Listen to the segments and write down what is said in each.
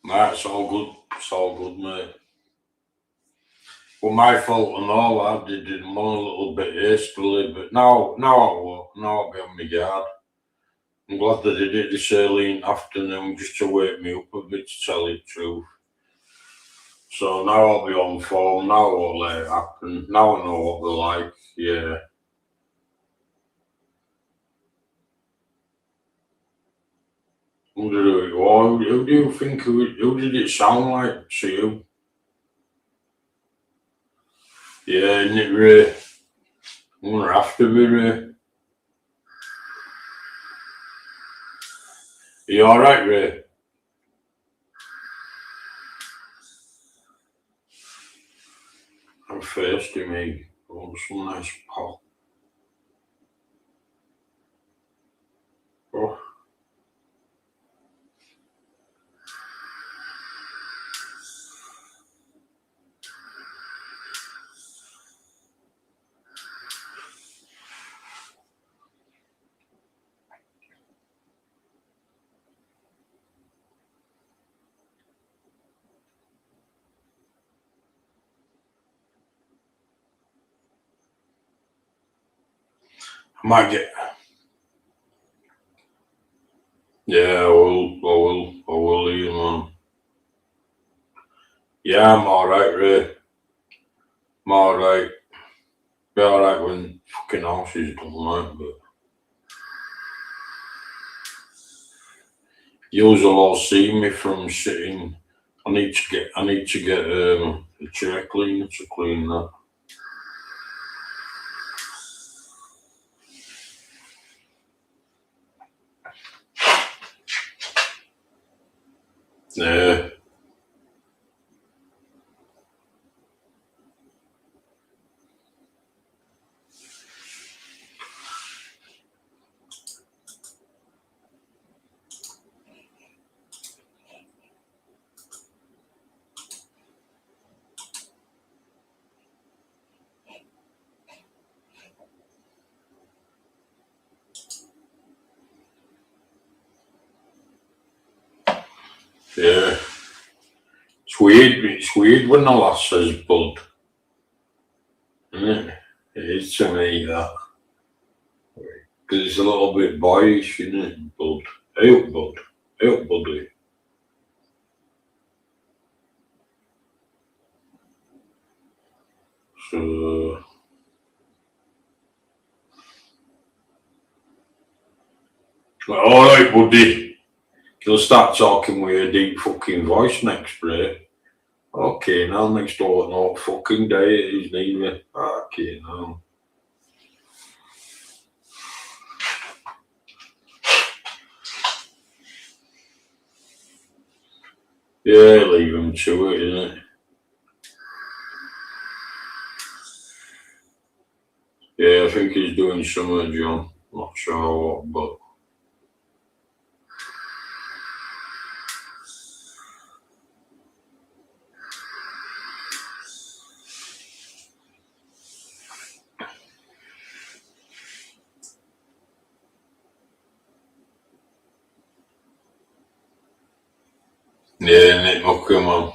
Nah, it's all good. It's all good, mate. Well, my fault and all. I did them on a little bit hastily, but now I will. Now I'll be on my guard. I'm glad they did it this early in the afternoon just to wake me up a bit, to tell you the truth. So now I'll be on form. Now I won't let it happen. Now I know what they're like. Yeah. Who did it? Who do you think? Who did it sound like to you? Yeah, isn't it, Ray? I'm gonna have to be, Ray. Are you alright, Ray? I'm thirsty, mate. I want some nice pop. Oh. I might get. Yeah, I will, you man. Yeah, I'm alright, Ray. I'm alright. Be alright when fucking horses don't like, but you'll all see me from sitting. I need to get a chair cleaner to clean that. Yeah. Yeah. It's weird when the lass says bud. Isn't it? It is to me that. Because it's a little bit boyish, isn't it? Bud. Hey up, bud. Hey up, buddy. So alright, buddy. You'll start talking with a deep fucking voice next, Ray. Okay, now next door, no fucking day it is neither. Okay, now. Yeah, leave him to it, innit? Yeah, I think he's doing something, John. Not sure what, but. Yeah, Nick Mucker, man.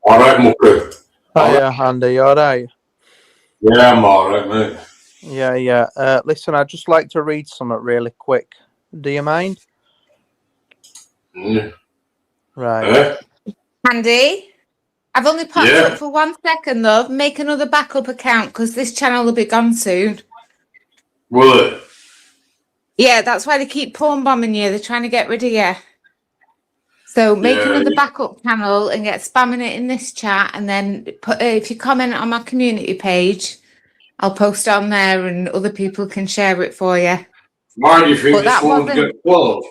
Alright, Mucker. Hiya, Andy, you alright? Yeah, I'm alright, mate. Yeah. Listen, I'd just like to read something really quick. Do you mind? Right. Andy, I've only popped up for 1 second though. Make another backup account because this channel will be gone soon. Will it? Yeah, that's why they keep porn bombing you. They're trying to get rid of you. So make another backup channel and get spamming it in this chat, and then put, if you comment on my community page, I'll post it on there and other people can share it for you. Why do you think this one's get closed?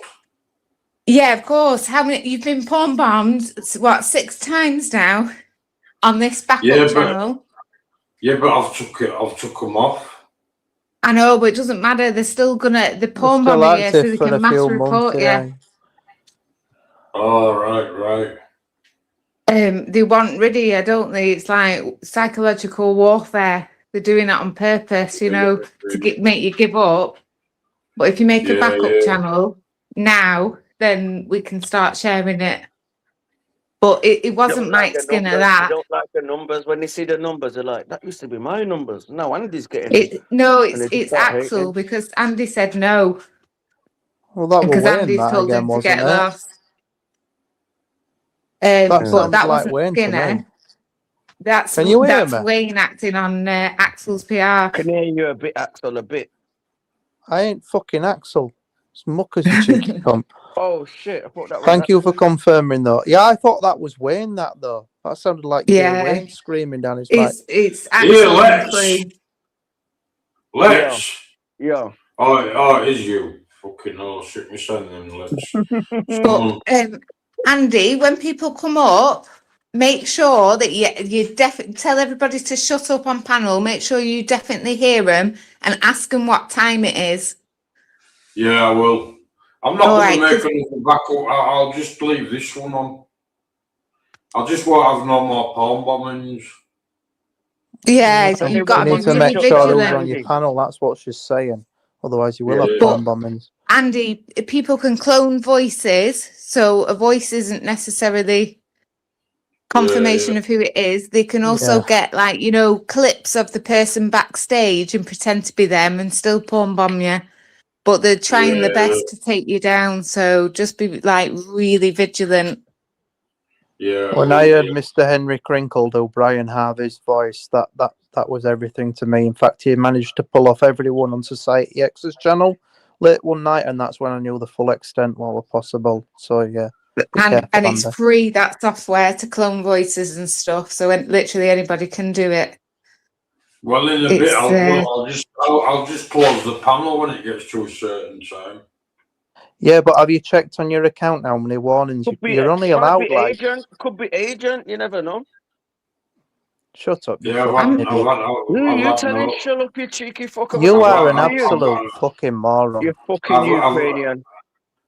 Yeah, of course. How many? You've been porn bombed, what, 6 times now on this backup channel? Yeah, but I've took them off. I know, but it doesn't matter. They're still gonna They're porn still bombing you, so active they for can a mass few report months. you. Yeah. Oh, right. They want rid of you, don't they? It's like psychological warfare. They're doing it on purpose, you know, to make you give up. But if you make a Yeah, backup yeah. channel now, then we can start sharing it. But it wasn't Mike Skinner, They that. don't like the numbers. When they see the numbers, they're like, that used to be my numbers. No, Andy's getting them. No, And they just it's start Axel, hating. because Andy said no. Well, that was Because Wayne Andy's that told again, him to wasn't get it? lost. That But sounds that like wasn't Wayne to Skinner. me. That's Can you hear me? Wayne acting on Axel's PR. I can hear you a bit, Axel, a bit. I ain't fucking Axel. It's Muckers, you cheeky cunt. Oh, shit. I thought that was Thank you for Axel. confirming though. Yeah, I thought that was Wayne, that though. That sounded like Yeah. Wayne screaming down his mic. It's Yeah, Axel and Lex. Queen. Lex. Yeah. Oh, it is you. Fucking hell, shit me saying then, Lex. But Andy, when people come up, make sure that you definitely tell everybody to shut up on panel. Make sure you definitely hear them and ask them what time it is. Yeah, I will. I'm not All going right, to make another backup. I'll just leave this one on. I just won't have no more palm bombings. Yeah, I you've think got You to need be to really make sure who's on vigilant. your panel. That's what she's saying. Otherwise, you will Yeah. have bomb bombings. Andy, people can clone voices, so a voice isn't necessarily confirmation of who it is. They can also get, like, you know, clips of the person backstage and pretend to be them and still porn bomb you. But they're trying their best to take you down, so just be like really vigilant. Yeah. When I heard Mr. Henry Crinkle do Brian Harvey's voice, that was everything to me. In fact, he managed to pull off everyone on Society X's channel late one night, and that's when I knew the full extent what was possible. So yeah, And it's free, that software, to clone voices and stuff, so literally anybody can do it. Well, in a bit, I'll just close the panel when it gets to a certain time. Yeah, but have you checked on your account how many warnings? You're only allowed like. Could be agent. You never know. Shut up, you Yeah, fucking idiot. You tell him shut up, you cheeky fucker. You are an absolute fucking moron. You fucking Ukrainian.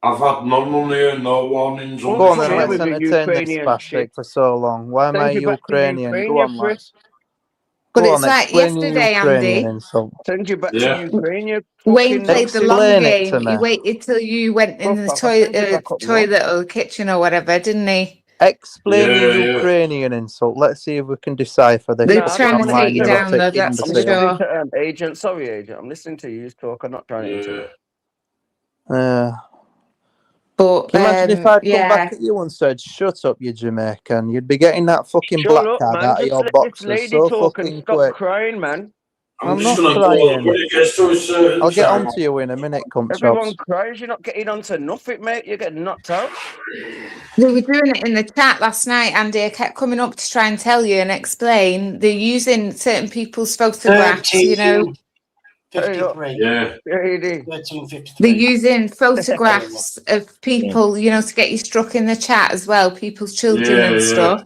I've had no money and no warnings. Go on then, let's entertain this spastic for so long. Why am I Ukrainian? Go on, Max. But it's like yesterday, Andy. Send you back to Ukraine. Wayne played the long game. He waited till you went in the toilet or the kitchen or whatever, didn't he? Explain your Ukrainian insult. Let's see if we can decipher this. They're trying to take you down, though, that's for sure. Agent, sorry, agent. I'm listening to you talk. I'm not trying to interrupt. But can you imagine if I'd come back at you and said, "Shut up, you Jamaican"? You'd be getting that fucking black card out of your boxes so fucking quick. Crying, man. I'm not crying. I'll get on to you in a minute, cunt. Everyone cries. You're not getting onto nothing, mate. You're getting knocked out. We were doing it in the chat last night, Andy. I kept coming up to try and tell you and explain. They're using certain people's photographs, you know. 53. Yeah. 1353. They're using photographs of people, you know, to get you struck in the chat as well, people's children and stuff.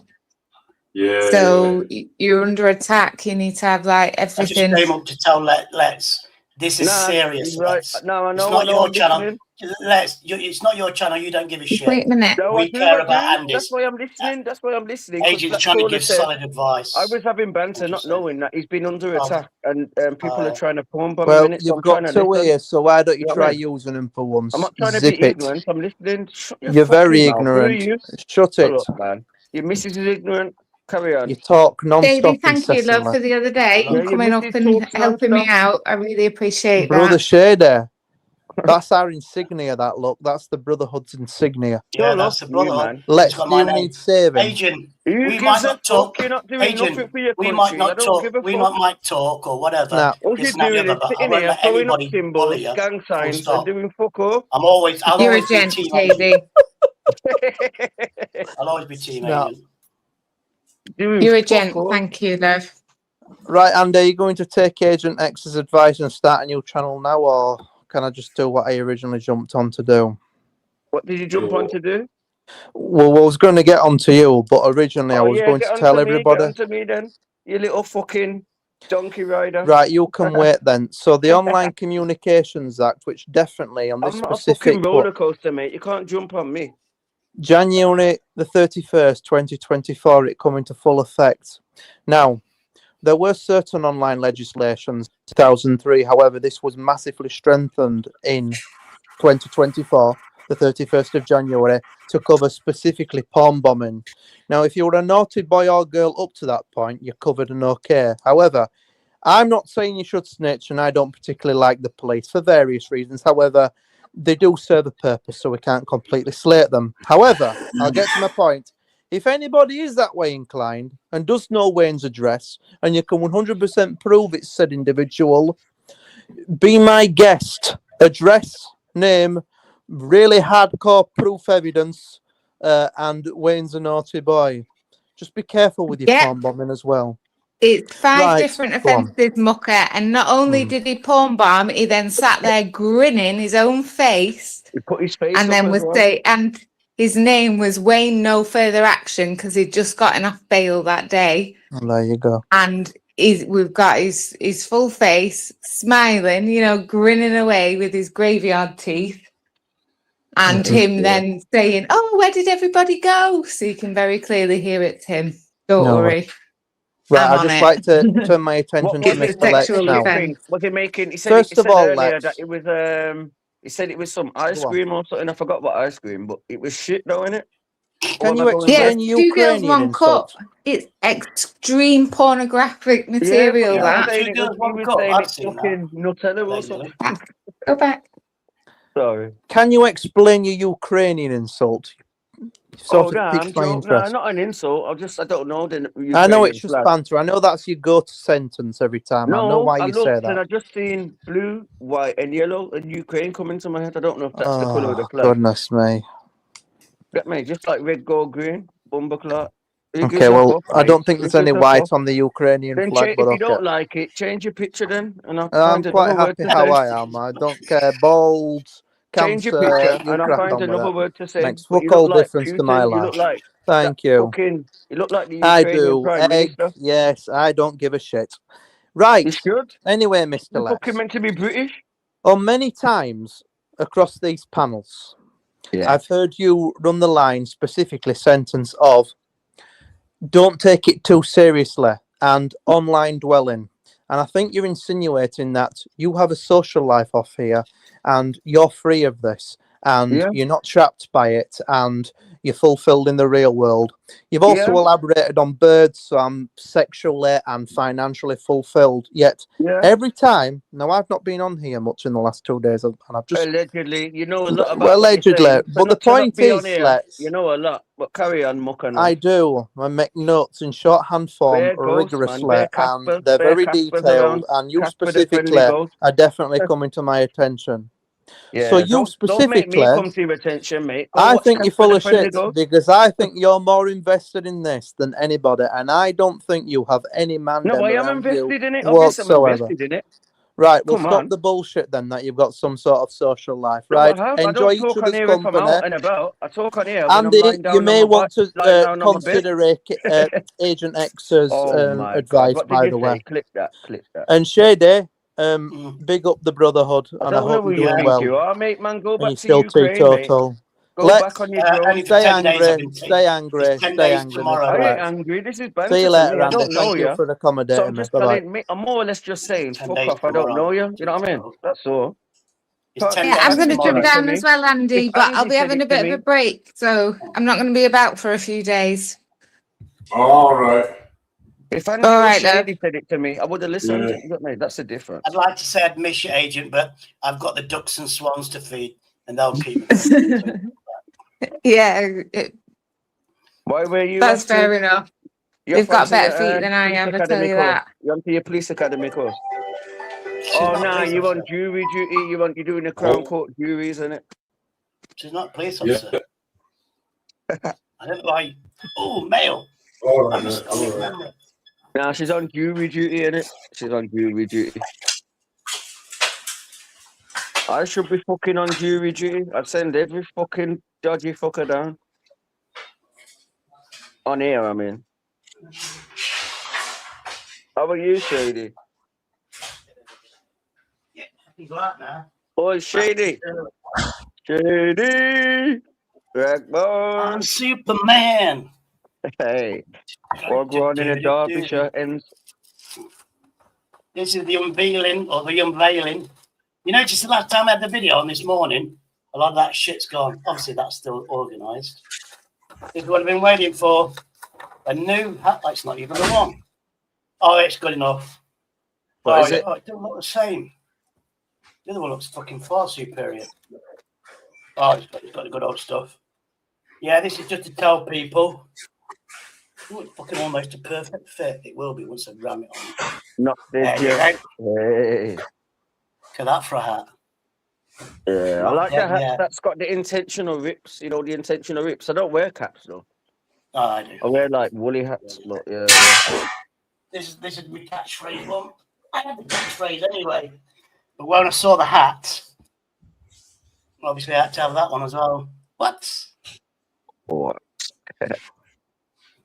Yeah. So you're under attack. You need to have like everything. I just came up to tell Let's. This is serious. Right. No, I know. It's not your channel. Let's. It's not your channel. You don't give a shit. Wait a minute. No, we care about Andy's. That's why I'm listening. That's why I'm listening. Agent's trying to give solid advice. I was having banter, not knowing that he's been under attack, and people are trying to porn bomb well, him. You've got two ears, so why don't you try using them for once? I'm not trying to be ignorant. I'm listening. You're very ignorant. Shut it. Up, man. Your missus is ignorant. Carry on. You talk non-stop. Baby, thank you, love, for the other day. You coming up and helping me out. I really appreciate that. Brother Shader. That's our insignia, that look. That's the Brotherhood's insignia. Yeah, that's the Brotherhood. Let's do need saving. Agent, we might not talk. Agent, we might not talk. We might talk or whatever. Now, all you're doing is sitting here throwing up symbols, gang signs, and doing fuck all. You're a gent, baby. I'll always be team agent. You're a gent. Thank you, love. Right, Andy, are you going to take Agent X's advice and start a new channel now, or can I just do what I originally jumped on to do? What did you jump on to do? Well, I was going to get on to you, but originally I was going to tell everybody. Get on to me then, you little fucking... Donkey rider. Right, you can wait then. So the Online Communications Act, which definitely on this I'm not a specific fucking roller coaster, mate. You can't jump on me. January the 31st, 2024, it come into full effect. Now, there were certain online legislations 2003, however, this was massively strengthened in 2024, the 31st of January, to cover specifically porn bombing. Now, if you were a naughty boy or girl up to that point, you're covered and okay. However, I'm not saying you should snitch, and I don't particularly like the police for various reasons. However, they do serve a purpose, so we can't completely slate them. However, I'll get to my point. If anybody is that way inclined and does know Wayne's address, and you can 100% prove it's said individual, be my guest. Address, name, really hardcore proof evidence, and Wayne's a naughty boy. Just be careful with your porn bombing as well. It's 5 Right, different go on. offences, Mucker, and not only did he porn bomb, he then sat there grinning his own face, He put his face and up then as was well. say, and his name was Wayne No Further Action because he'd just gotten off bail that day, Well, there you go. and we've got his full face smiling, you know, grinning away with his graveyard teeth, and him then saying, "Oh, where did everybody go?" So you can very clearly hear it's him. Don't No. worry. Right, I'm I'd on just it. like to turn my attention to was it Mr. Lex sexual now. offence? Was he making? He said, First he said of all, earlier Lex. that it was. He said it was some ice Go on. cream or something. I forgot what ice cream, but it was shit, though, innit? Can you Yeah, explain 2 girls, Ukrainian 1 cup. insult? It's extreme pornographic material. Yeah, That. he Two was girls, saying, one he was cup. saying I've it's seen that. fucking Nutella or something. Go back. Sorry. Can you explain your Ukrainian insult? Sort of piques my no, interest. not an insult. I don't know the Ukrainian I know it's just flag. banter. I know that's your go-to sentence every time. I know No, why I you say looked and that. I just seen blue, white, and yellow, and Ukraine come into my head. I don't know if that's the colour of the Oh, flag. goodness me. Get me? Just like red, gold, green, bumperclat. Okay, well, I don't think there's any white on the Ukrainian Then flag, but if you okay. don't like it, change your picture then, and I'll I'm find quite another word happy to how say. I am. I don't care. Bold, Change your cancer, picture, you and I'll crack find on with another it. word to say. Makes But fuck you look all like difference to my Putin. You life. look like Thank that you. You look like the I Ukrainian do. Prime Egg, Minister. yes, I don't give a shit. Right. You should. Anyway, Mr. You're Lex. fucking meant to be British. On many times across these panels, I've heard you run the line, specifically sentence of "don't take it too seriously" and "online dwelling." And I think you're insinuating that you have a social life off here and you're free of this and you're not trapped by it and you're fulfilled in the real world. You've also elaborated on birds, so I'm sexually and financially fulfilled. Yet every time, now I've not been on here much in the last 2 days, and I've just Allegedly, you know a lot about well, what you're allegedly. saying. But the point is, Lex, you know a lot. But carry on, mucker. I do. I make notes in shorthand form Bear ghost, man. rigorously, Bear and Casper, they're bear very Caspers detailed. around. And you Casper the friendly specifically ghost. are definitely coming to my attention. Yeah, So you don't make me specifically, come to your attention, mate. Go I watch think you're Casper full the of Friendly shit Ghost. because I think you're more invested in this than anybody, and I don't think you have any man No, I am around you invested in it. Obviously, I'm whatsoever. invested in it. Right, well, Come stop on. the bullshit then that you've got some sort of social life, No, right? I have. Enjoy I don't each talk on other's here if I'm company. out and about. I talk on here when I'm Andy, lying you down may on my want to lying down on my bed. consider Agent X's Oh my advice, God! What did by you the say? way. Click that. Click that. And Shady, big up the brotherhood, I and I don't know hope who you're you doing think well. you are, mate. Man, go And you're back to still Ukraine, mate. teetotal. Go Let's back on your drone. Only for stay 10 days I've angry, been stay angry, It's 10 stay days angry, tomorrow, Mr. I ain't Lex. angry. This is See banter you to later, me. I Andy. don't know Thank you you. for So accommodating I'm me. just Bye-bye. telling, I'm more or less just saying, 10 fuck days off. I don't tomorrow. know you. You know what I mean? That's all. It's 10 Yeah, I'm days going to jump tomorrow. down as well, Andy, If but I'll Andy be said having it a to bit of me- a break, so I'm not going to be about for a few days. All right. If Andy All or right, love. Shady said it to me, I would have listened. Yeah. You got me? That's the difference. I'd like to say I'd miss you, Agent, but I've got the ducks and swans to feed, and they'll keep me. Yeah, Why were you that's off to? fair enough. You're They've got off to better your, feet than I police have, I tell academy you course. that. You're onto your police academy course. She's Oh, not nah, police you're on officer. jury duty. You're doing a Crown Court jury, isn't it? She's not a police Yeah. officer. I don't know why. Oh, mail. All I right. must All right. remember. Nah, she's on jury duty, innit? She's on jury duty. I should be fucking on jury duty. I'd send every fucking dodgy fucker down. On here, I mean. How are you, Shady? Yeah, you go out now. Oh, Shady. Shady. I'm Ragbone. Superman. Hey. What going on in the Derbyshire ends? This is the unveiling or the unveiling. You notice the last time I had the video on this morning, a lot of that shit's gone. Obviously, that's still organised. This is what I've been waiting for. A new hat. It's not even the one. Oh, it's good enough. What is it? Oh, it doesn't look the same. The other one looks fucking far superior. Oh, it's got the good old stuff. Yeah, this is just to tell people. Ooh, it's fucking almost a perfect fit. It will be once I ram it on. Not this There year. you go. Hey. Look at that for a hat. Yeah, I like the hat Yeah. that's got the intentional rips. You know, the intentional rips. I don't wear caps though. Oh, I do. I wear like woolly hats. But yeah. This is my catchphrase one. I had the catchphrase anyway. But when I saw the hat, obviously I had to have that one as well. What? What?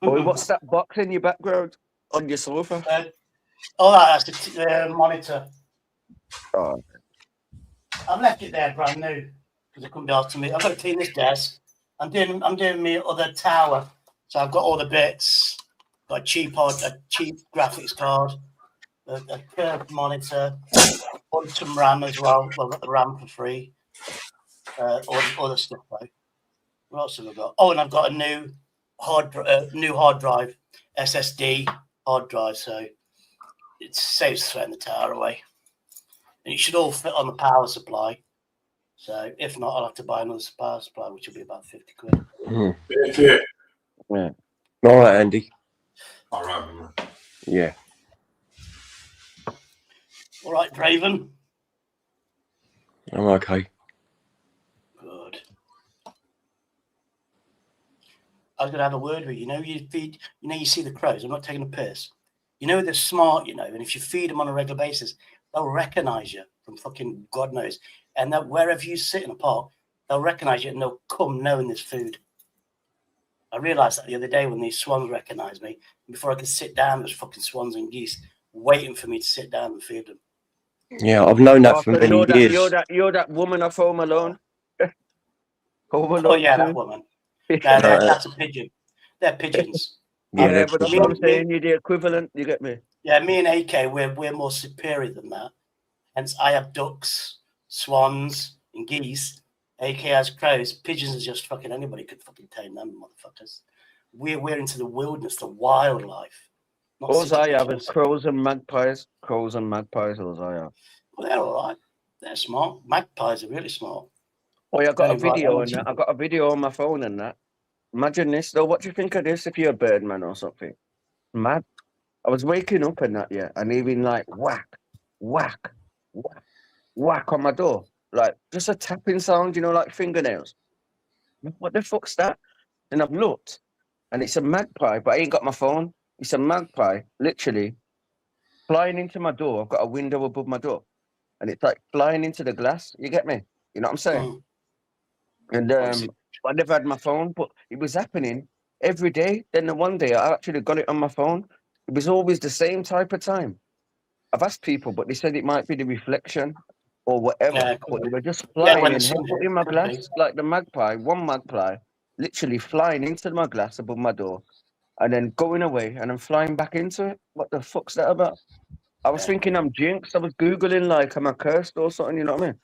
Boy, what's that box in your background on your sofa? That's the monitor. Oh. I've left it there brand new because it couldn't be asked to me. I've got to clean this desk. I'm doing my other tower, so I've got all the bits. Got a cheap graphics card, a curved monitor, bought some RAM as well. Well, I got the RAM for free. All the stuff though. What else have I got? Oh, and I've got a new hard drive, SSD hard drive, so it saves throwing the tower away. And it should all fit on the power supply. So if not, I'll have to buy another power supply, which will be about 50 quid. Yeah. All right, Andy. All right, man. Yeah. All right, Draven. I'm okay. Good. I was going to have a word with you. You see the crows. I'm not taking a piss. You know they're smart, and if you feed them on a regular basis, they'll recognize you from fucking God knows. And that wherever you sit in a park, they'll recognize you and they'll come knowing there's food. I realized that the other day when these swans recognized me. Before I could sit down, there's fucking swans and geese waiting for me to sit down and feed them. Yeah, I've known that for many years. You're that woman off Home Alone. Home Alone. Oh yeah, that woman. That's a pigeon. They're pigeons. Yeah, but that's what I'm saying. You're the equivalent. You get me? Yeah, me and AK, we're more superior than that. Hence, I have ducks, swans, and geese. AK has crows. Pigeons are just fucking anybody could fucking tame them, motherfuckers. We're into the wilderness, the wildlife. All I have is crows and magpies. Crows and magpies, all I have. Well, they're all right. They're smart. Magpies are really smart. Oh, yeah, I got a video on that. I got a video on my phone and that. Imagine this, though. What do you think of this if you're a birdman or something? Mad. I was waking up and that, yeah, and even like whack, whack, whack, whack on my door. Like just a tapping sound, like fingernails. What the fuck's that? And I've looked, and it's a magpie, but I ain't got my phone. It's a magpie, literally flying into my door. I've got a window above my door, and it's like flying into the glass. You get me? You know what I'm saying? And I never had my phone, but it was happening every day. Then the one day I actually got it on my phone. It was always the same type of time. I've asked people, but they said it might be the reflection or whatever. Yeah, but they were just flying in my glass, like the magpie, one magpie, literally flying into my glass above my door and then going away and then flying back into it. What the fuck's that about? I was thinking I'm jinxed. I was Googling like, am I cursed or something? You know what I mean?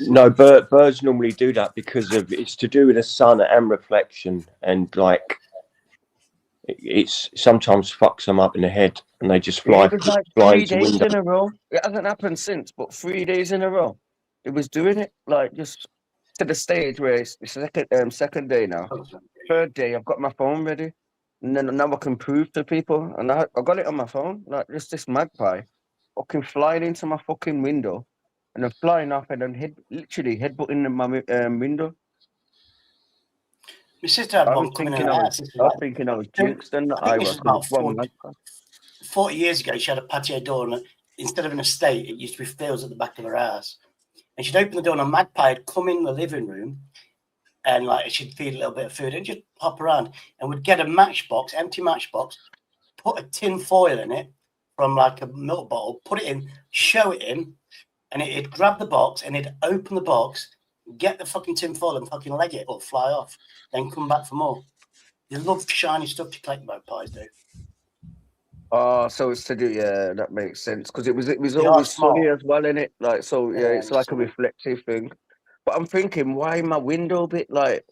No, birds normally do that because it's to do with the sun and reflection, and like it's sometimes fucks them up in the head, and they just fly. It was like 3 days in a row. It hasn't happened since, but 3 days in a row, it was doing it like just to the stage where it's the second day now. Third day, I've got my phone ready, and then now I can prove to people, and I got it on my phone, like just this magpie, fucking flying into my fucking window. And then flying off and then literally headbutting in my window. My sister had one coming in her house. I was thinking I was jinxed, and I was about 40 years ago. She had a patio door, and instead of an estate, it used to be fields at the back of her house. And she'd open the door, and a magpie would come in the living room, and like she'd feed a little bit of food, and just hop around, and would get a matchbox, empty matchbox, put a tin foil in it from like a milk bottle, put it in, show it him, and it'd grab the box and it'd open the box, get the fucking tin foil and fucking leg it or fly off, then come back for more. You love shiny stuff to collect magpies, do. Oh, so it's to do, yeah, that makes sense. Because it was They are always sunny small. as well, innit? Like, so yeah, Yeah, it's like a sunny. reflective thing. But I'm thinking, why my window bit like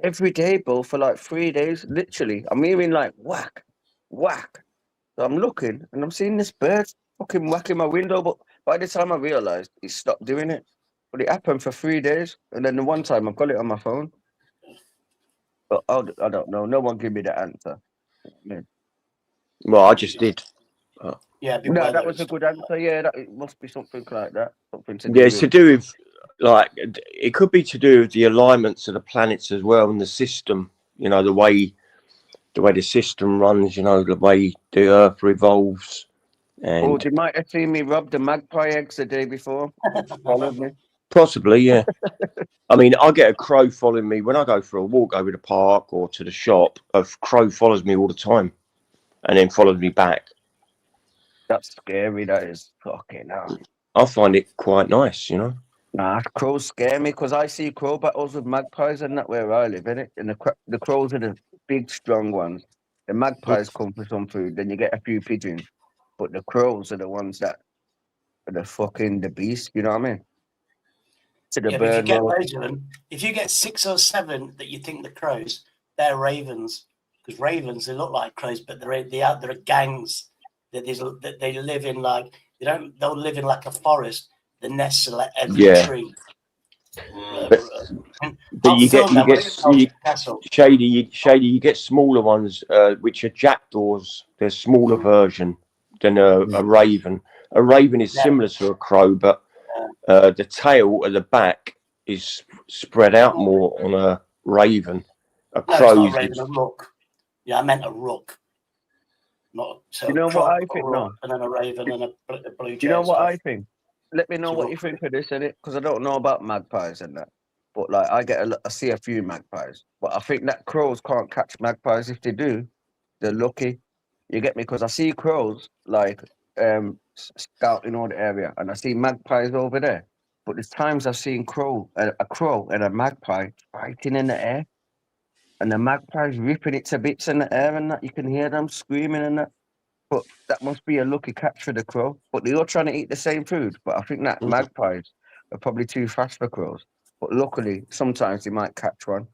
every day, bro, for like 3 days? Literally, I'm hearing like whack, whack. So I'm looking and I'm seeing this bird fucking whacking my window. But by the time I realized, it stopped doing it. But it happened for 3 days, and then the one time I've got it on my phone. But I don't know. No one give me the answer. Well, I just did. Yeah, be No, weather that was and a good stuff. answer. Yeah, it must be something like that. Something to do Yeah, it's to with. do with like it could be to do with the alignments of the planets as well and the system. You know, the way the system runs. You know, the way the Earth revolves. Oh, And they might have seen me rob the magpie eggs the day before. Followed me. possibly, yeah. I mean, I get a crow following me when I go for a walk over the park or to the shop. A crow follows me all the time, and then follows me back. That's scary. That is fucking hell. I find it quite nice, you know. Nah, crows scare me because I see crow battles with magpies and that where I live, innit? And the crows are the big, strong ones. The magpies come for some food, then you get a few pigeons. But the crows are the ones that are the beast, you know what I mean? To the Yeah, but if you bird get world. loads of them, if you get 6 or 7 that you think the crows, they're ravens. Because ravens, they look like crows, but they're gangs. They live in like they'll live in like a forest. The nests are like every Yeah. tree. But I'll you film them when it comes get to Castle. shady. You get smaller ones, which are jackdaws. They're a smaller version than a raven. A raven is Yeah. similar to a crow, but the tail at the back is spread out more on a raven. A No, it's crow not a is raven, a rook. Yeah, I meant a rook. Not so You know a what croc, I a think? rook, No. and then a raven and a blue jay. You know and what stuff. I think? Let me know So what what- you think of this, innit? Because I don't know about magpies and that. But like, I see a few magpies. But I think that crows can't catch magpies. If they do, they're lucky. You get me? Because I see crows like scouting all the area, and I see magpies over there. But there's times I've seen a crow and a magpie fighting in the air, and the magpie's ripping it to bits in the air, and that you can hear them screaming and that. But that must be a lucky catch for the crow. But they're all trying to eat the same food. But I think that magpies are probably too fast for crows. But luckily, sometimes they might catch one.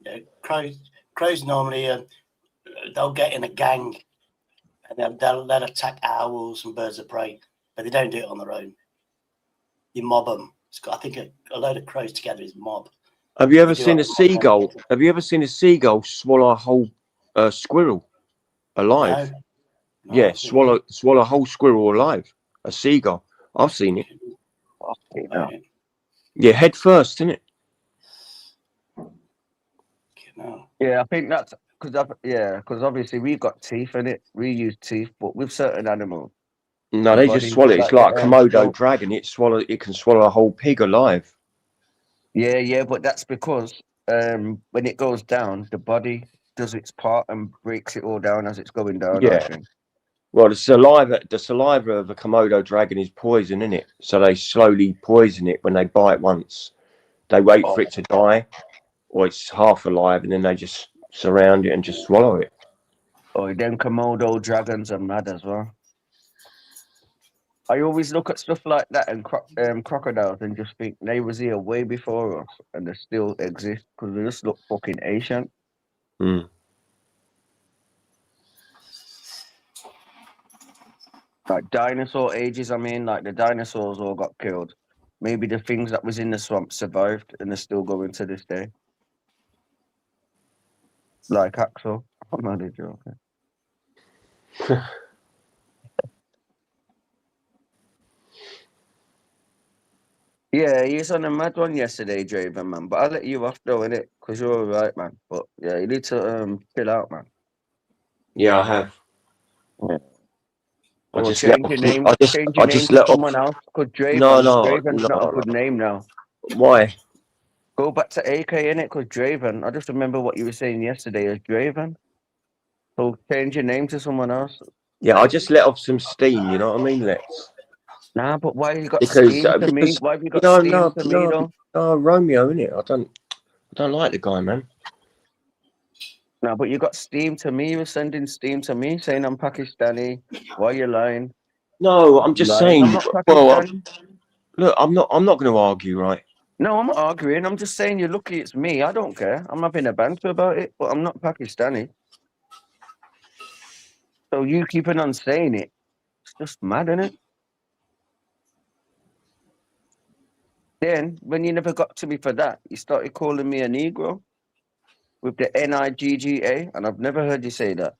Yeah, crows normally they'll get in a gang, and they'll attack owls and birds of prey, but they don't do it on their own. You mob them. I think a load of crows together is mob. Have you ever do seen like a mob seagull? Have you ever seen a seagull swallow a whole squirrel alive? No, Yeah, I think- swallow a whole squirrel alive. A seagull. I've seen it. no. Yeah, head first, isn't it? No. Yeah, I think that's because obviously we've got teeth in it. We use teeth, but with certain animals. No, The they body, just swallow it. It's like like the a Komodo skull. dragon. It can swallow a whole pig alive. Yeah, but that's because when it goes down, the body does its part and breaks it all down as it's going down. I Yeah. think. Well, the saliva of a Komodo dragon is poison, isn't it? So they slowly poison it when they bite once. They wait for it to die, or it's half alive, and then they just surround it and just swallow it. Oh, then Komodo dragons are mad as well. I always look at stuff like that and crocodiles and just think they was here way before us and they still exist because they just look fucking ancient. Mm. Like dinosaur ages, I mean, like the dinosaurs all got killed. Maybe the things that was in the swamp survived and they're still going to this day. Like Axel. I'm not joking. Yeah, he's on a mad one yesterday, Draven, man. But I'll let you off though, innit? Because you're alright, man. But yeah, you need to chill out, man. Yeah, I have. Yeah. I Or just change let your off. name. I Change your name just to let someone off. else. Because Draven, No, Draven's not a good name now. Why? Go back to AK, innit? Because Draven, I just remember what you were saying yesterday as Draven. So change your name to someone else. Yeah, I just let off some steam. You know what I mean, Lex? Nah, but why you got Because steam to me? because Why have you got no steam no to me no though? Romeo, innit? I don't like the guy, man. No, but you got steam to me. You were sending steam to me, saying I'm Pakistani. Why are you lying? No, I'm just Lying. saying. I'm not Well, Pakistani. look, I'm not going to argue, right? No, I'm not arguing. I'm just saying you're lucky it's me. I don't care. I'm having a banter about it, but I'm not Pakistani. So you keeping on saying it, it's just mad, isn't it? Then, when you never got to me for that, you started calling me a Negro with the Nigga, and I've never heard you say that.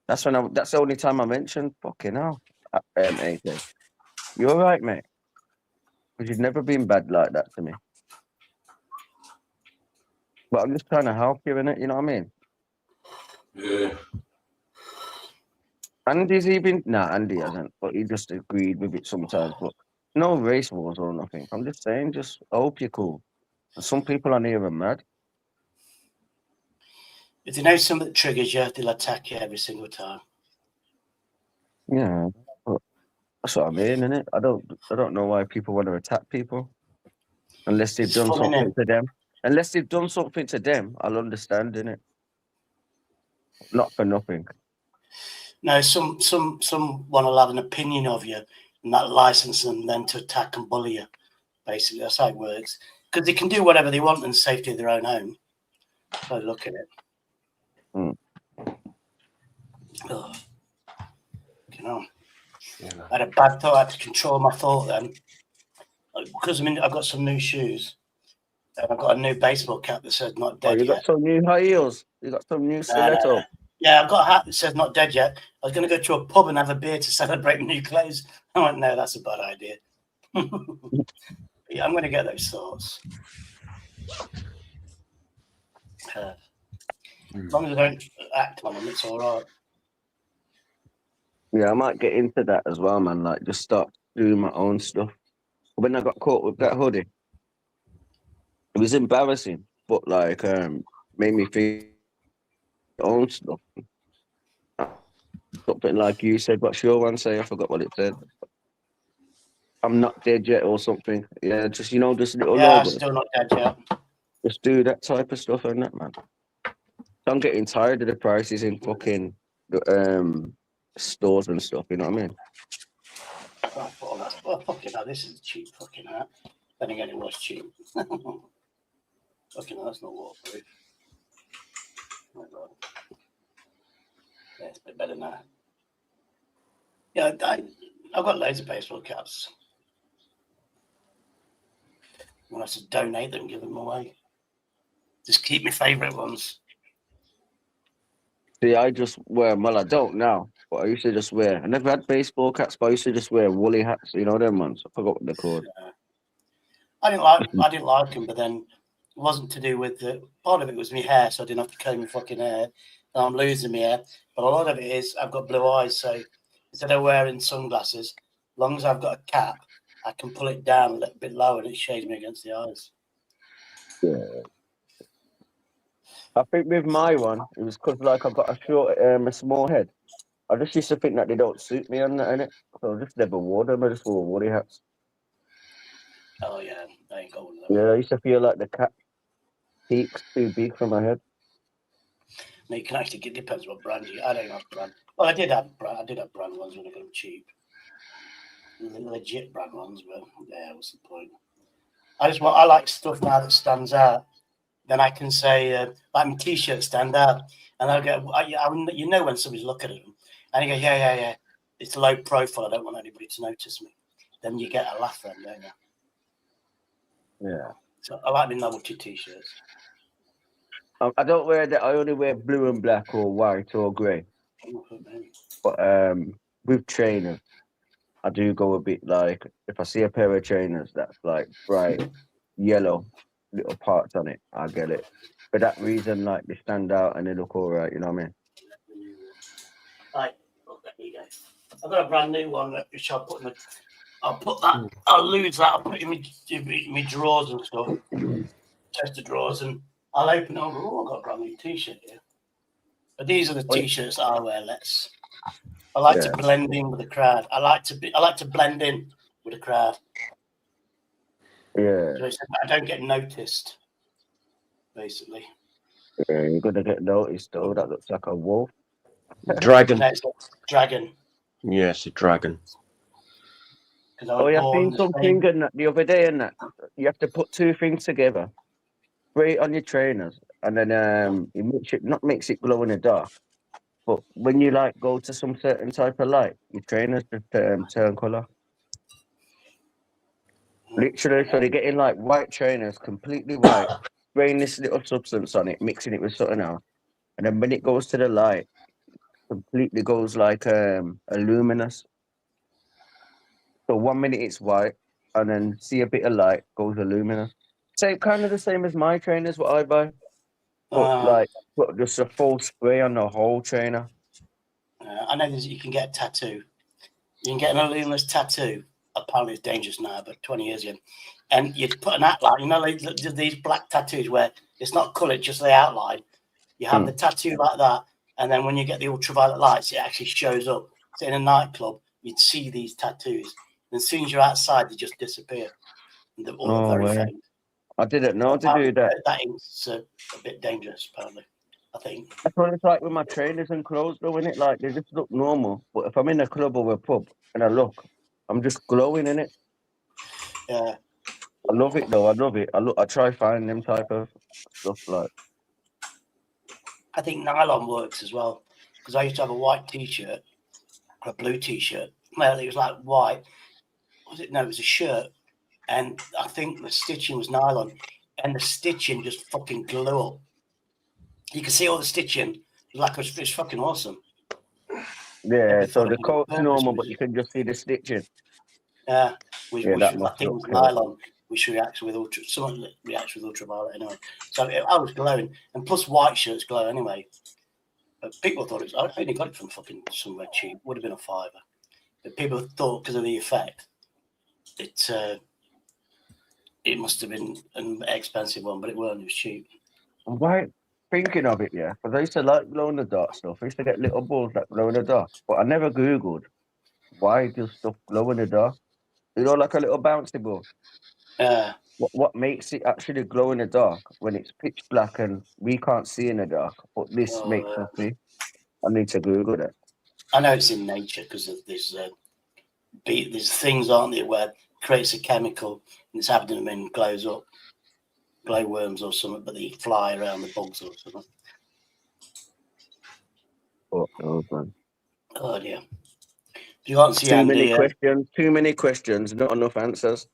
That's the only time I mentioned fucking hell. AJ. You're right, mate. Because you've never been bad like that to me. But I'm just trying to help you, innit? You know what I mean? Yeah. Andy's even Andy hasn't, but he just agreed with it sometimes. But no race wars or nothing. I'm just saying, just I hope you're cool. And some people on here are mad. If they know something that triggers you, they'll attack you every single time. Yeah, but that's what I mean, innit? I don't know why people want to attack people unless they've It's done fun, something innit? to them. Unless they've done something to them, I'll understand, innit? Not for nothing. No, some want to have an opinion of you, and that licenses them then to attack and bully you. Basically, that's how it works. Because they can do whatever they want in the safety of their own home. So look at it. Oh, you know, I had a bad thought. I had to control my thought then, because I've got some new shoes. And I've got a new baseball cap that says "not Oh, dead you yet." got some new high heels. You got some new stiletto. No. Yeah, I've got a hat that says "not dead yet." I was going to go to a pub and have a beer to celebrate my new clothes. I went, no, that's a bad idea. Yeah, I'm going to get those thoughts. As long as I don't act on them, it's all right. Yeah, I might get into that as well, man. Like, just start doing my own stuff. When I got caught with that hoodie, it was embarrassing, but like, made me think own stuff. Something like you said, what's your one say? I forgot what it said. I'm not dead yet or something. Yeah, just, just little Yeah, I'm logo. still not dead yet. Just do that type of stuff and that, man. I'm getting tired of the prices in fucking stores and stuff, you know what I mean? Well, fucking hell, this is a cheap fucking hat. Then again, it was cheap. Fucking hell, that's not waterproof. Oh my God. Yeah, it's a bit better now. Yeah, I've got loads of baseball caps. I want to donate them, give them away. Just keep my favourite ones. See, I just wear them. Well, I don't now, but I used to just wear. I never had baseball caps, but I used to just wear woolly hats. You know them ones. I forgot what they're called. I didn't like them, but then it wasn't to do with the part of it was my hair, so I didn't have to comb my fucking hair. And I'm losing my hair, but a lot of it is I've got blue eyes, so instead of wearing sunglasses, as long as I've got a cap, I can pull it down a little bit lower and it shades me against the eyes. Yeah. I think with my one, it was because like I've got a small head. I just used to think that they don't suit me on that, innit? So I just never wore them. I just wore woolly hats. Oh yeah, I ain't got one of them. Yeah, I used to feel like the cap peak's too big for my head. No, you can actually get, depends what brand you. I don't have brand. Well, I did have brand ones when I got them cheap, legit brand ones. But yeah, what's the point? I like stuff now that stands out. Then I can say, like my t-shirts stand out, and I'll go, you know when somebody's looking at them, and you go, yeah, it's low profile. I don't want anybody to notice me. Then you get a laugh then, don't you? Yeah. So I like the novelty t-shirts. I don't wear that. I only wear blue and black or white or grey. But with trainers, I do go a bit like if I see a pair of trainers that's like bright yellow, little parts on it, I get it. For that reason, like they stand out and they look all right. You know what I mean? Right, there you go. I've got a brand new one which I'll put that. I'll lose that. I'll put it in my drawers and stuff. Chest of drawers, and I'll open it up. Oh, I've got a brand new t-shirt here. But these are the t-shirts that I wear. I like to blend in with the crowd. I like to blend in with the crowd. Yeah. So I don't get noticed, basically. Yeah, you're gonna get noticed though. That looks like a wolf. Dragon. Next, dragon. Yes, a dragon. Because I Oh, was yeah, I've born seen the something same. and that the other day and that you have to put two things together. Spray it on your trainers and then it makes it glow in the dark. But when you like go to some certain type of light, your trainers just turn colour. Literally, so they're getting like white trainers, completely white, spraying this little substance on it, mixing it with something else. And then when it goes to the light, completely goes like a luminous. So 1 minute it's white, and then see a bit of light, goes a luminous. Same kind of the same as my trainers, what I buy. But put just a full spray on the whole trainer. I know you can get a tattoo. You can get an luminous tattoo. Apparently it's dangerous now, but 20 years ago. And you put an outline, like these black tattoos where it's not coloured, just the outline. You have the tattoo like that, and then when you get the ultraviolet lights, it actually shows up. So in a nightclub, you'd see these tattoos. And as soon as you're outside, they just disappear. And they're all very faint. I didn't know to do that. That is a bit dangerous, apparently, I think. That's what it's like with my trainers and clothes, though, isn't it? Like, they just look normal. But if I'm in a club or a pub and I look, I'm just glowing in it. Yeah. I love it, though. I love it. I try finding them type of stuff, like. I think nylon works as well, because I used to have a white T-shirt, or a blue T-shirt. Well, it was like white. Was it? No, it was a shirt. And I think the stitching was nylon. And the stitching just fucking glue up. You can see all the stitching. It's fucking awesome. Yeah, so the coat's normal, but you can just see the stitching. Yeah, I think it was cool. nylon, which reacts with ultraviolet anyway. So I was glowing, and plus white shirts glow anyway. But people thought it was. I only got it from fucking somewhere cheap. Would have been a £5. But people thought because of the effect, it must have been an expensive one, but it weren't. It was cheap. Right. Thinking of it, yeah, because I used to like glow in the dark stuff. I used to get little balls that glow in the dark, but I never Googled why does stuff glow in the dark. You know, like a little bouncy ball. What makes it actually glow in the dark when it's pitch black and we can't see in the dark? But this makes us see. I need to Google that. I know it's in nature because there's things, aren't there, where it creates a chemical and its abdomen glows up. Glowworms or something, but they fly around the bugs or something. Oh dear. You can't see Too many questions, not enough answers.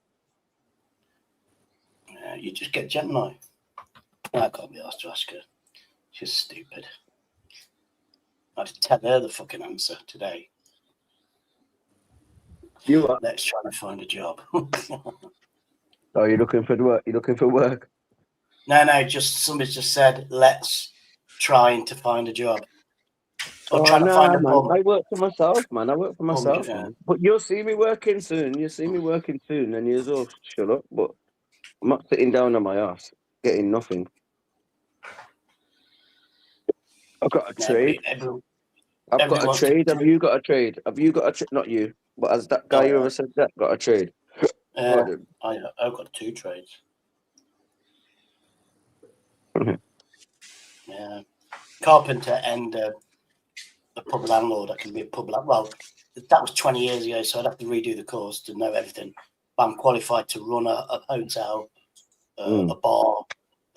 You just get Gemini. I can't be asked to ask her. She's stupid. I had to tell her the fucking answer today. Let's try to find a job. Oh, you're looking for work? You're looking for work? No, just somebody's just said, let's trying to find a job. Or trying to find a man. I work for myself, man. Yeah. But you'll see me working soon. And you're all shut up. But I'm not sitting down on my ass, getting nothing. I've got a trade. I've got a trade. Have you got a trade? Not you, but as that guy who ever said that, got a trade. I've got 2 trades. Yeah, carpenter and a pub landlord. I can be a pub landlord. Well, that was 20 years ago, so I'd have to redo the course to know everything. But I'm qualified to run a hotel, a bar,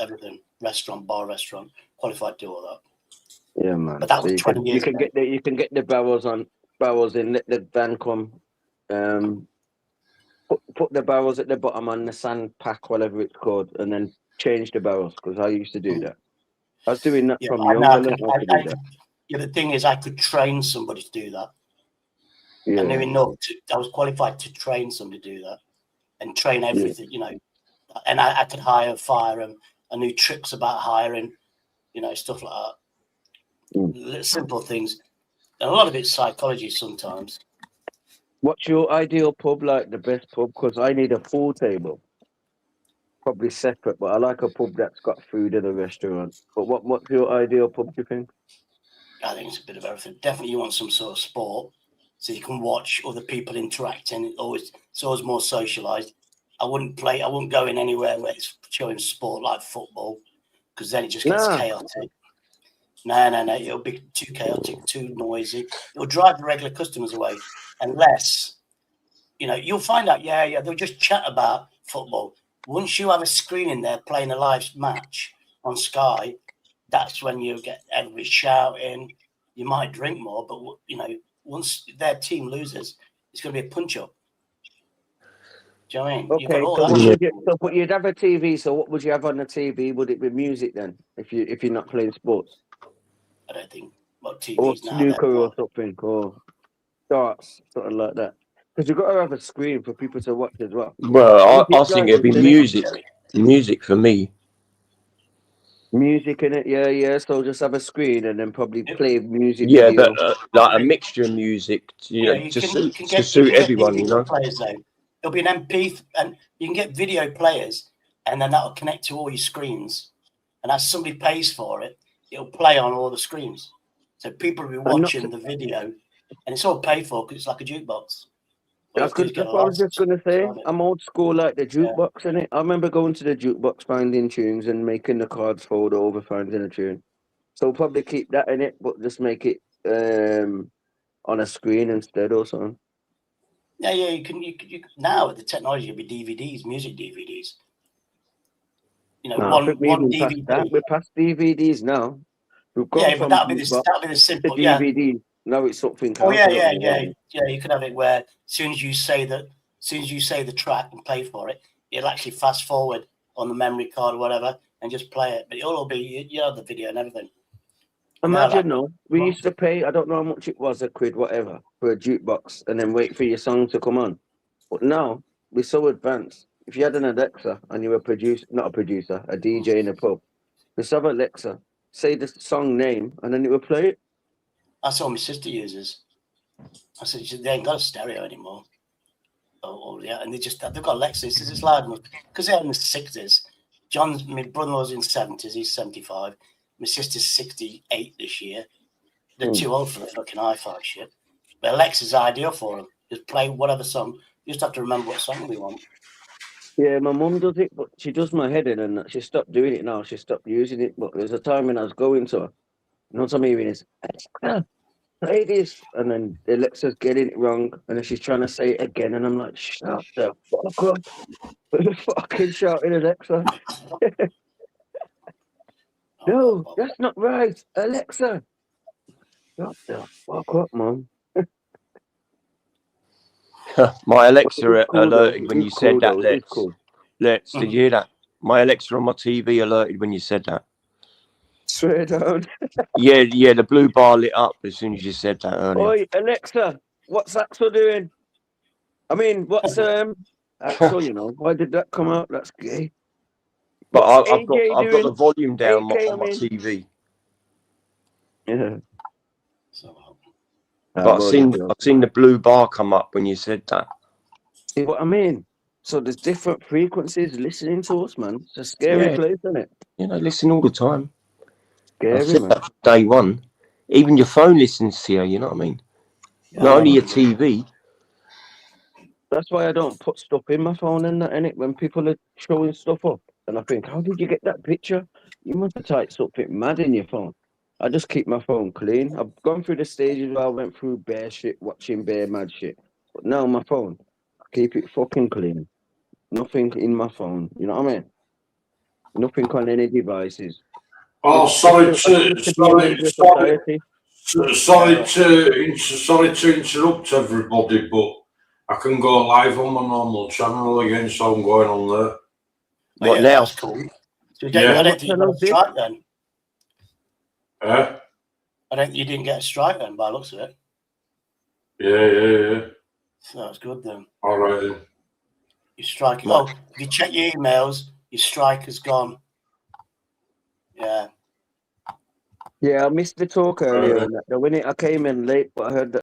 everything, restaurant, qualified to do all that. Yeah, man. But that was 20 years ago. You can get the barrels in, let the van come. Put the barrels at the bottom on the sand pack, whatever it's called, and then change the barrels, because I used to do that. I was doing that from young. The thing is, I could train somebody to do that. Yeah. I knew enough. I was qualified to train somebody to do that and train everything, you know. And I could fire them. I knew tricks about hiring, you know, stuff like that. Simple things. And a lot of it's psychology sometimes. What's your ideal pub, like the best pub? Because I need a full table. Probably separate, but I like a pub that's got food in a restaurant. But what's your ideal pub, do you think? I think it's a bit of everything. Definitely, you want some sort of sport so you can watch other people interacting. It's always more socialised. I wouldn't go in anywhere where it's showing sport like football, because then it just gets Nah. chaotic. No. It'll be too chaotic, too noisy. It'll drive the regular customers away. Unless, you'll find out, they'll just chat about football. Once you have a screen in there playing a live match on Sky, that's when you get everybody shouting. You might drink more, but, once their team loses, it's going to be a punch-up. Do you know what I mean? You've got Okay, all so, that. but you'd have a TV. So what would you have on the TV? Would it be music then? If you're not playing sports, I don't think. Well, or TVs now. snooker or something, or darts, something like that. Because you've got to have a screen for people to watch as well. Well, I think it'd be Isn't it? music for me. Music in it, yeah. So just have a screen and then probably play music. Yeah, video. but like a mixture of music, You to can suit get everyone, DVD players though. There'll be an MP, and you can get video players, and then that'll connect to all your screens. And as somebody pays for it, it'll play on all the screens. So people will be watching the video, and it's all paid for because it's like a jukebox. That's what I was just going to say. I'm old school like the jukebox, innit? I remember going to the jukebox, finding tunes and making the cards fold over, finding a tune. So probably keep that in it, but just make it on a screen instead or something. Yeah. You can now with the technology, it'll be DVDs, music DVDs. One DVD. We're past DVDs now. We've gone but that'll be the simple. DVD. Now it's something. Oh yeah. You could have it where as soon as you say the track and pay for it, it'll actually fast forward on the memory card or whatever and just play it. But it'll all be you have the video and everything. Imagine we used to pay, I don't know how much it was, £1, whatever, for a jukebox and then wait for your song to come on. But now we're so advanced. If you had an Alexa and you were a DJ in a pub, just have Alexa, say the song name, and then it will play it. That's all my sister uses. I said they ain't got a stereo anymore. And they've got Alexa. He says it's loud enough because they're in the 60s. My brother-in-law's in 70s. He's 75. My sister's 68 this year. They're too old for the fucking hi-fi shit. But Alexa's ideal for them. Just play whatever song. You just have to remember what song we want. Yeah, my mum does it, but she does my head in, and she stopped doing it now. She stopped using it. But there's a time when I was going to her. You know what I'm hearing is, play this. And then Alexa's getting it wrong. And then she's trying to say it again. And I'm like, shut the fuck up. Fucking shouting Alexa. No, that's not right. Alexa. Shut the fuck up, Mum. My Alexa alerted when you said that. Let's did you hear that? My Alexa on my TV alerted when you said that. Straight down. Yeah, the blue bar lit up as soon as you said that earlier. Oi, Alexa, what's Axel doing? I mean, what's Axel, why did that come out? That's gay. But I've got the volume down on my TV. Yeah. But I've seen the blue bar come up when you said that. See what I mean? So there's different frequencies listening to us, man. It's a scary place, isn't it? Listen all the time. Scary, I've said man. that from day one. Even your phone listens to you, you know what I mean? Not only your TV. That's why I don't put stuff in my phone and that, innit? When people are showing stuff up. And I think, how did you get that picture? You must have typed something mad in your phone. I just keep my phone clean. I've gone through the stages where I went through bare shit, watching bare mad shit. But now my phone, I keep it fucking clean. Nothing in my phone. You know what I mean? Nothing on any devices. Oh, sorry to interrupt everybody, but I can go live on my normal channel again, so I'm going on there. What now? That's cool. So I don't think you got a strike then. You didn't get a strike then, by the looks of it. Yeah. So that's good then. All right then. Your strike. Oh, if you check your emails, your strike has gone. Yeah. Yeah, I missed the talk earlier. When I came in late, but I heard that